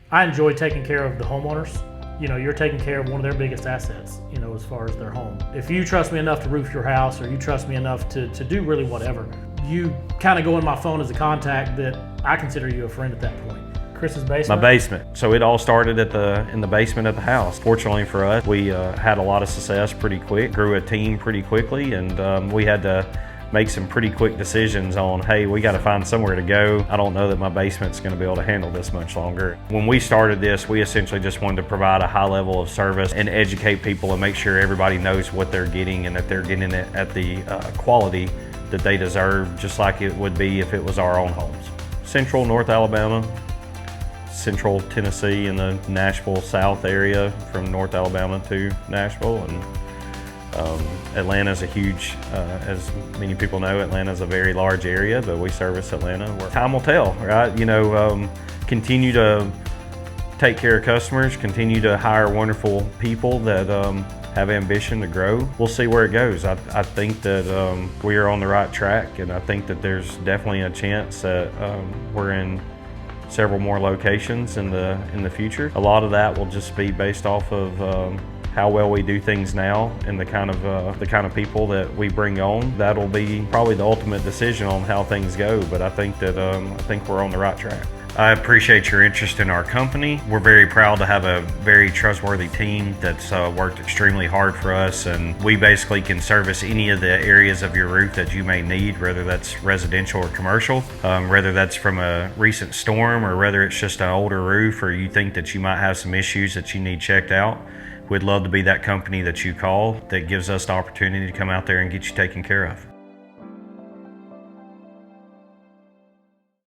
I enjoy taking care of the homeowners. You know, you're taking care of one of their biggest assets, you know, as far as their home. If you trust me enough to roof your house, or you trust me enough to do really whatever, you kind of go in my phone as a contact that I consider you a friend at that point. Chris's basement? My basement. So it all started in the basement of the house. Fortunately for us, we had a lot of success pretty quick, grew a team pretty quickly, and we had to make some pretty quick decisions on, hey, we got to find somewhere to go. I don't know that my basement's going to be able to handle this much longer. When we started this, we essentially just wanted to provide a high level of service and educate people and make sure everybody knows what they're getting and that they're getting it at the quality that they deserve, just like it would be if it was our own homes. Central North Alabama, Central Tennessee, in the Nashville South area, from North Alabama to Nashville, and Atlanta's a huge, as many people know, Atlanta's a very large area, but we service Atlanta. Time will tell, right? You know, continue to take care of customers, continue to hire wonderful people that have ambition to grow. We'll see where it goes. I think that we are on the right track, and I think that there's definitely a chance that we're in several more locations in the future. A lot of that will just be based off of how well we do things now and the kind of people that we bring on. That'll be probably the ultimate decision on how things go, but I think that we're on the right track. I appreciate your interest in our company. We're very proud to have a very trustworthy team that's worked extremely hard for us, and we basically can service any of the areas of your roof that you may need, whether that's residential or commercial, whether that's from a recent storm or whether it's just an older roof or you think that you might have some issues that you need checked out. We'd love to be that company that you call that gives us the opportunity to come out there and get you taken care of.